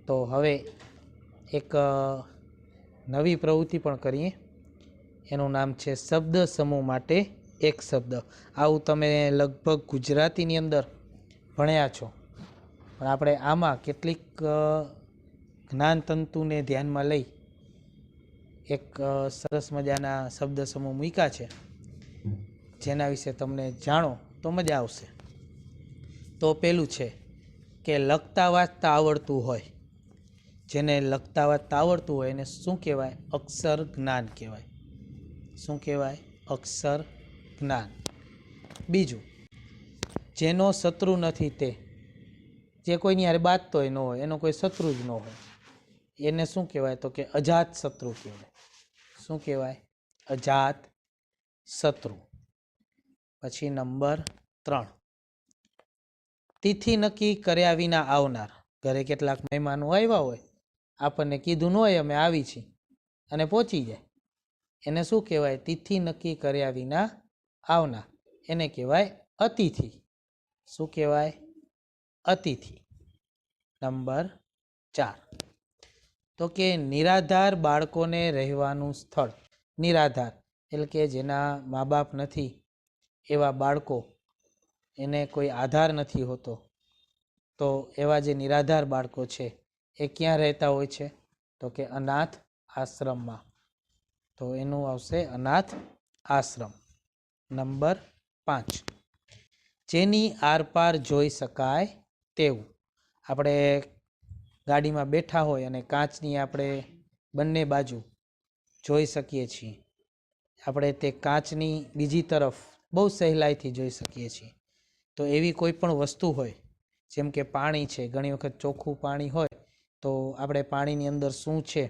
તો હવે એક નવી પ્રવૃત્તિ પણ કરીએ, એનું નામ છે શબ્દ સમૂહ માટે એક શબ્દ. આવું તમે લગભગ ગુજરાતીની અંદર ભણ્યા છો, પણ આપણે આમાં કેટલીક જ્ઞાનતંતુને ધ્યાનમાં લઈ એક સરસ મજાના શબ્દ સમૂહ મૂક્યા છે, જેના વિશે તમને જાણો તો મજા આવશે. તો પેલું છે કે લખતા વાંચતા આવડતું હોય. જેને લખતા વાંચતા આવડતું હોય એને શું કહેવાય? અક્ષર જ્ઞાન કહેવાય. શું કહેવાય? અક્ષર જ્ઞાન. બીજું, જેનો શત્રુ નથી તે, જે કોઈની હારે બાજતોય ન હોય, એનો કોઈ શત્રુ જ ન હોય, એને શું કહેવાય? તો કે અજાત શત્રુ કહેવાય. શું કહેવાય? અજાત શત્રુ. પછી નંબર 3, તિથિ નક્કી કર્યા વિના આવનાર. ઘરે કેટલાક મહેમાનો આવ્યા હોય, આપણને કીધું ન હોય અમે આવી છીએ, અને પહોંચી જાય, એને શું કહેવાય? તિથિ નક્કી કર્યા વિના આવનાર. એને કહેવાય અતિથિ. શું કહેવાય? અતિથિ. નંબર 4, તો કે નિરાધાર બાળકોને રહેવાનું સ્થળ. નિરાધાર એટલે કે જેના મા બાપ નથી, એવા બાળકો, એને કોઈ આધાર નથી હોતો, તો એવા જે નિરાધાર બાળકો છે એ ક્યાં રહેતા હોય છે? તો કે અનાથ આશ્રમમાં. તો એનું આવશે અનાથ આશ્રમ. નંબર 5, જેની આરપાર જોઈ શકાય તેવું. આપણે ગાડીમાં બેઠા હોય અને કાચની આપણે બંને બાજુ જોઈ શકીએ છીએ. આપણે તે કાચની બીજી તરફ બહુ સહેલાઈથી જોઈ શકીએ છીએ. તો એવી કોઈ પણ વસ્તુ હોય, જેમ કે પાણી છે, ઘણી વખત ચોખ્ખું પાણી હોય તો આપણે પાણીની અંદર શું છે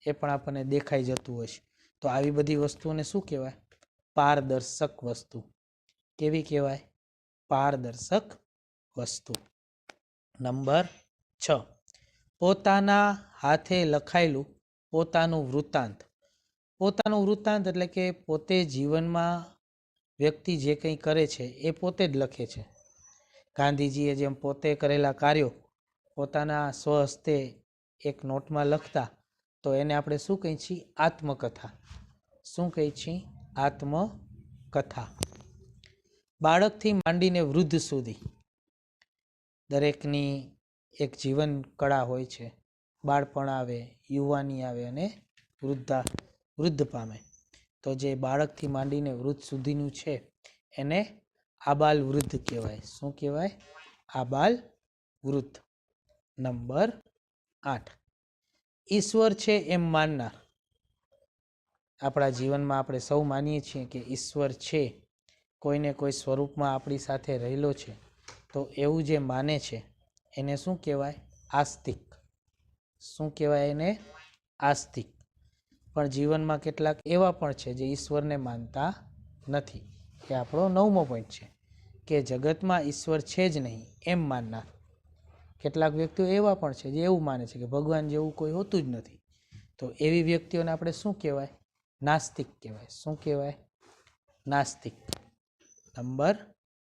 એ પણ આપણને દેખાઈ જતું હોય છે. તો આવી બધી વસ્તુઓને શું કહેવાય? પારદર્શક વસ્તુ. કેવી કહેવાય? પારદર્શક વસ્તુ. નંબર 6, પોતાના હાથે લખાયેલું પોતાનું વૃત્તાંત. પોતાનું વૃત્તાંત એટલે કે પોતે જીવનમાં વ્યક્તિ જે કંઈ કરે છે એ પોતે જ લખે છે. ગાંધીજીએ જેમ પોતે કરેલા કાર્યો પોતાના સ્વહસ્તે એક નોટમાં લખતા, તો એને આપણે શું કહીએ છીએ? આત્મકથા. શું કહીએ છીએ? આત્મકથા. બાળકથી માંડીને વૃદ્ધ સુધી દરેકની એક જીવન કળા હોય છે. બાળપણ આવે, યુવાની આવે અને વૃદ્ધ પામે. તો જે બાળકથી માંડીને વૃદ્ધ સુધીનું છે એને આબાલ વૃદ્ધ કહેવાય. શું કહેવાય? આબાલ વૃદ્ધ. નંબર 8, ઈશ્વર છે એમ માનનાર. આપણા જીવનમાં આપણે સૌ માનીએ છીએ કે ઈશ્વર છે, કોઈને કોઈ સ્વરૂપમાં આપણી સાથે રહેલો છે. તો એવું જે માને છે એને શું કહેવાય? આસ્તિક. શું કહેવાય એને? આસ્તિક. પણ જીવનમાં કેટલાક એવા પણ છે જે ઈશ્વરને માનતા નથી. એ આપણો 9મો પોઈન્ટ છે કે જગતમાં ઈશ્વર છે જ નહીં એમ માનનાર. કેટલાક વ્યક્તિઓ એવા પણ છે જે એવું માને છે કે ભગવાન જેવું કોઈ હોતું જ નથી. તો એવી વ્યક્તિઓને આપણે શું કહેવાય? નાસ્તિક કહેવાય. શું કહેવાય? નાસ્તિક. નંબર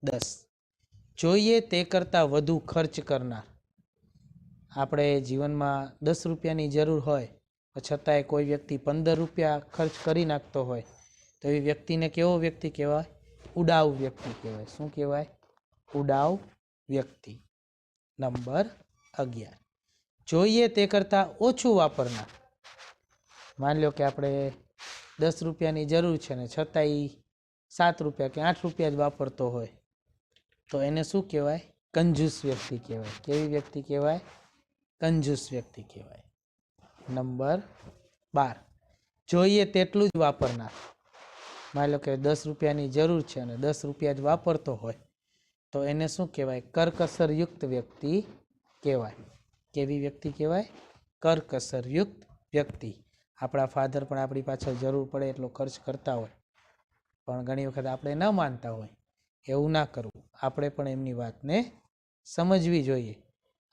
10, જોઈએ તે કરતાં વધુ ખર્ચ કરનાર. આપણે જીવનમાં 10 રૂપિયાની જરૂર હોય છતાંય કોઈ વ્યક્તિ 15 રૂપિયા ખર્ચ કરી નાખતો હોય, તો એવી વ્યક્તિને કેવો વ્યક્તિ કહેવાય? ઉડાવ વ્યક્તિ કહેવાય. શું કહેવાય? ઉડાવ વ્યક્તિ. નંબર 11, જોઈએ તે કરતાં ઓછું વાપરનાર. માની લો કે આપણે 10 રૂપિયાની જરૂર છે ને છતાંય 7 રૂપિયા કે 8 રૂપિયા જ વાપરતો હોય, તો એને શું કહેવાય? કંજૂસ વ્યક્તિ કહેવાય. કેવી વ્યક્તિ કહેવાય? કંજૂસ વ્યક્તિ કહેવાય. નંબર 12, જોઈએ તેટલું જ વાપરનાર. માની લો કે 10 રૂપિયાની જરૂર છે અને 10 રૂપિયા જ વાપરતો હોય, તો એને શું કહેવાય? કરકસરયુક્ત વ્યક્તિ કહેવાય. કેવી વ્યક્તિ કહેવાય? કરકસરયુક્ત વ્યક્તિ. આપણા ફાધર પણ આપણી પાછળ જરૂર પડે એટલો ખર્ચ કરતા હોય, પણ ઘણી વખત આપણે ન માનતા હોય. એવું ના કરવું. આપણે પણ એમની વાતને સમજવી જોઈએ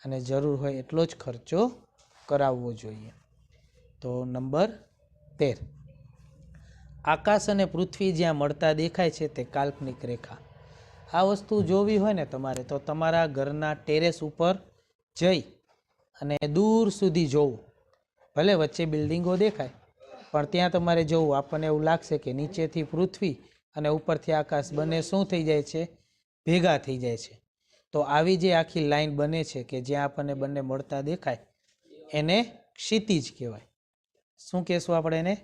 અને જરૂર હોય એટલો જ ખર્ચો કરાવવો જોઈએ. તો નંબર 13, આકાશ અને પૃથ્વી જ્યાં મળતા દેખાય છે તે કાલ્પનિક રેખા. આ વસ્તુ જોવી હોય ને તમારે, તો તમારા ઘરના ટેરેસ ઉપર જઈ અને દૂર સુધી જોવું. ભલે વચ્ચે બિલ્ડિંગો દેખાય પણ ત્યાં તમારે જોવું, આપણને એવું લાગશે કે નીચેથી પૃથ્વી અને ઉપરથી આકાશ બંને શું થઈ જાય છે? ભેગા થઈ જાય છે. તો આવી જે આખી લાઈન બને છે કે જ્યાં આપણને બંને મળતા દેખાય એને ક્ષિતિજ કહેવાય. શું કહેશું આપણે એને?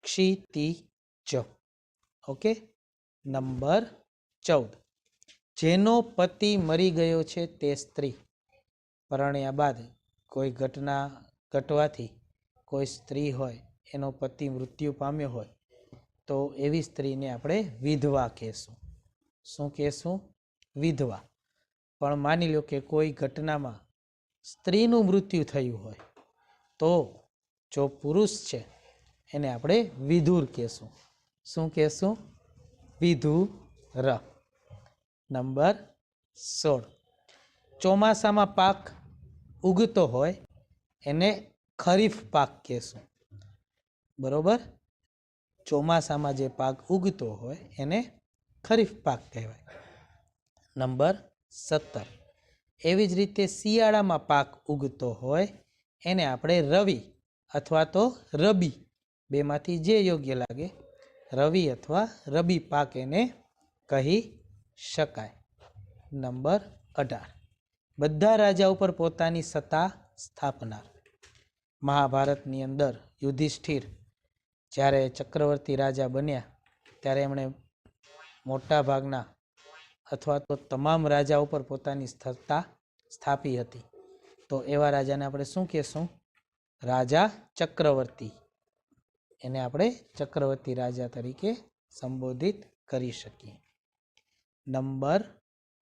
ક્ષિતિજ. ઓકે. નંબર 14, જેનો પતિ મરી ગયો છે તે સ્ત્રી. પરણ્યા બાદ કોઈ ઘટના ઘટવાથી કોઈ સ્ત્રી હોય એનો પતિ મૃત્યુ પામ્યો હોય તો એવી સ્ત્રીને આપણે વિધવા કહેશું. શું કહેશું? વિધવા. પણ માની લો કે કોઈ ઘટનામાં સ્ત્રીનું મૃત્યુ થયું હોય તો જો પુરુષ છે એને આપણે વિધુર કહેશું. શું કહેશું? વિધુર. નંબર 16, ચોમાસામાં પાક ઉગતો હોય એને ખરીફ પાક કહેશું. બરોબર? ચોમાસામાં જે પાક ઉગતો હોય એને ખરીફ પાક કહેવાય. નંબર 17, એવી જ રીતે શિયાળામાં પાક ઉગતો હોય એને આપણે રવિ અથવા તો રબી, બેમાંથી જે યોગ્ય લાગે, રવિ અથવા રબી પાક એને કહી શકાય. નંબર 18, બધા રાજા ઉપર પોતાની સત્તા સ્થાપનાર. મહાભારતની અંદર યુધિષ્ઠિર જ્યારે ચક્રવર્તી રાજા બન્યા ત્યારે એમણે મોટા ભાગના અથવા તો તમામ રાજા ઉપર પોતાની સત્તા સ્થાપી હતી. તો એવા રાજાને આપણે શું કહેશું? રાજા ચક્રવર્તી. એને આપણે ચક્રવર્તી રાજા તરીકે સંબોધિત કરી શકીએ. નંબર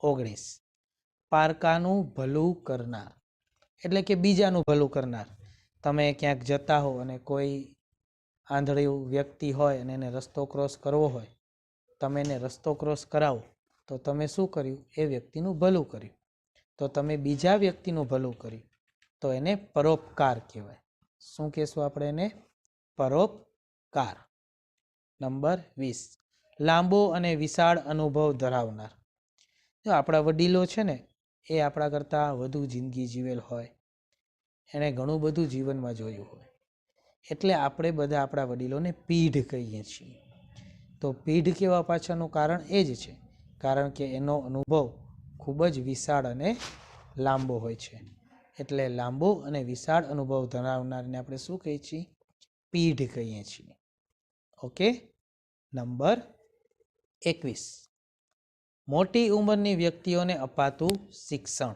19, પારકાનું ભલું કરનાર, એટલે કે બીજાનું ભલું કરનાર. તમે ક્યાંક જતા હો અને કોઈ આંધળું વ્યક્તિ હોય અને એને રસ્તો ક્રોસ કરવો હોય, તમે એને રસ્તો ક્રોસ કરાવો તો તમે શું કર્યું? એ વ્યક્તિનું ભલું કર્યું. તો તમે બીજા વ્યક્તિનું ભલું કર્યું તો એને પરોપકાર કહેવાય. શું કહેશું આપણે એને? પરોપકાર. નંબર 20, લાંબો અને વિશાળ અનુભવ ધરાવનાર. જો આપણા વડીલો છે ને એ આપણા કરતાં વધુ જિંદગી જીવેલ હોય, એણે ઘણું બધું જીવનમાં જોયું હોય, એટલે આપણે બધા આપણા વડીલોને પીઢ કહીએ છીએ. તો પીઢ કહેવા પાછળનું કારણ એ જ છે, કારણ કે એનો અનુભવ ખૂબ જ વિશાળ અને લાંબો હોય છે. એટલે લાંબો અને વિશાળ અનુભવ ધરાવનારને આપણે શું કહીએ છીએ? પીઢ કહીએ છીએ. ઓકે. નંબર 21, મોટી ઉંમરની વ્યક્તિઓને અપાતું શિક્ષણ.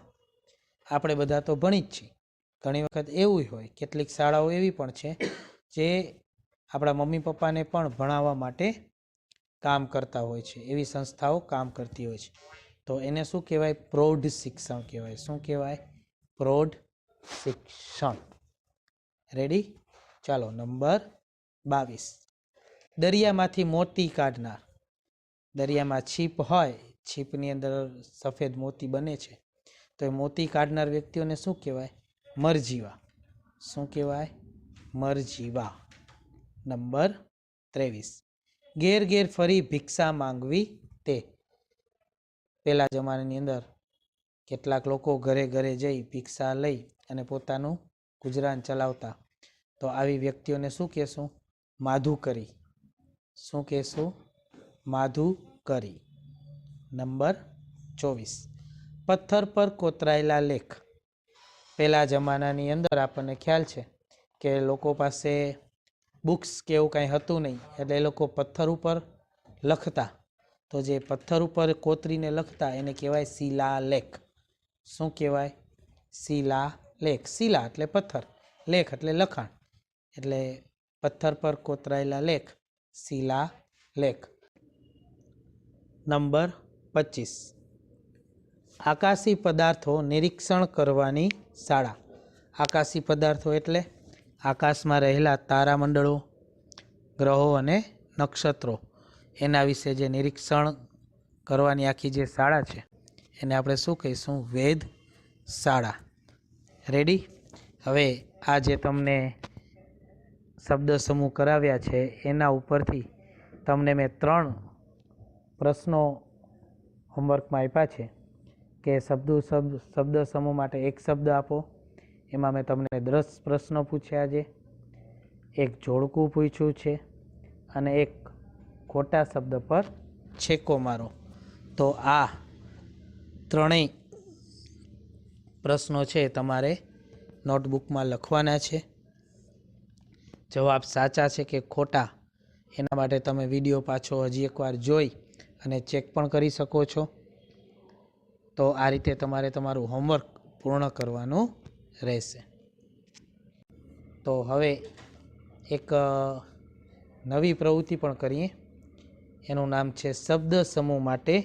આપણે બધા તો ભણી જ છીએ. ઘણી વખત એવું હોય, કેટલીક શાળાઓ એવી પણ છે જે આપણા મમ્મી પપ્પાને પણ ભણાવવા માટે કામ કરતા હોય છે. એવી સંસ્થાઓ કામ કરતી હોય છે. તો એને શું કહેવાય? પ્રૌઢ શિક્ષણ કહેવાય. શું કહેવાય? પ્રૌઢ શિક્ષણ. રેડી? ચાલો. નંબર 22, દરિયામાંથી મોતી કાઢનાર. દરિયામાં છીપ હોય, છીપની અંદર સફેદ મોતી બને છે, તો એ મોતી કાઢનાર વ્યક્તિઓને શું કહેવાય? મરજીવા. શું કહેવાય? મરજીવા. નંબર 23, ઘેર ઘેર ફરી ભિક્ષા માંગવી તે. પહેલા જમાનાની અંદર કેટલાક લોકો ઘરે ઘરે જઈ ભિક્ષા લઈ અને પોતાનું ગુજરાન ચલાવતા. તો આવી વ્યક્તિઓને શું કહેશું? માધુકરી. શું કહેશું? માધુકરી. નંબર 24, પથ્થર પર કોતરાયેલા લેખ. પહેલા જમાનાની અંદર આપણને ખ્યાલ છે કે લોકો પાસે બુક્સ કે એવું કાંઈ હતું નહીં, એટલે એ લોકો પથ્થર ઉપર લખતા. તો જે પથ્થર ઉપર કોતરીને લખતા એને કહેવાય શિલાલેખ. શું કહેવાય? શિલાલેખ. શિલા એટલે પથ્થર, લેખ એટલે લખાણ, એટલે પથ્થર પર કોતરાયેલા લેખ શિલાલેખ. નંબર 25, આકાશી પદાર્થો નિરીક્ષણ કરવાની શાળા. આકાશી પદાર્થો એટલે આકાશમાં રહેલા તારામંડળો, ગ્રહો અને નક્ષત્રો, એના વિશે જે નિરીક્ષણ કરવાની આખી જે શાળા છે એને આપણે શું કહીશું? વેદ શાળા. રેડી? હવે આ જે તમને શબ્દ સમૂહ કરાવ્યા છે એના ઉપરથી તમને મેં 3 પ્રશ્નો હોમવર્કમાં આપ્યા છે કે શબ્દ સમૂહ માટે એક શબ્દ આપો, એમાં મેં તમને 10 પ્રશ્નો પૂછ્યા છે, એક જોડકું પૂછ્યું છે અને એક ખોટા શબ્દ પર છેકો મારો. તો આ ત્રણેય પ્રશ્નો છે તમારે નોટબુકમાં લખવાના છે. જવાબ સાચા છે કે ખોટા એના માટે તમે વિડીયો પાછો હજી એકવાર જોઈ અને ચેક પણ કરી શકો છો. તો આ રીતે તમારે તમારું હોમવર્ક પૂર્ણ કરવાનું રહેશે. તો હવે એક નવી પ્રવૃત્તિ પણ કરીએ. એનું નામ છે શબ્દ સમૂહ માટે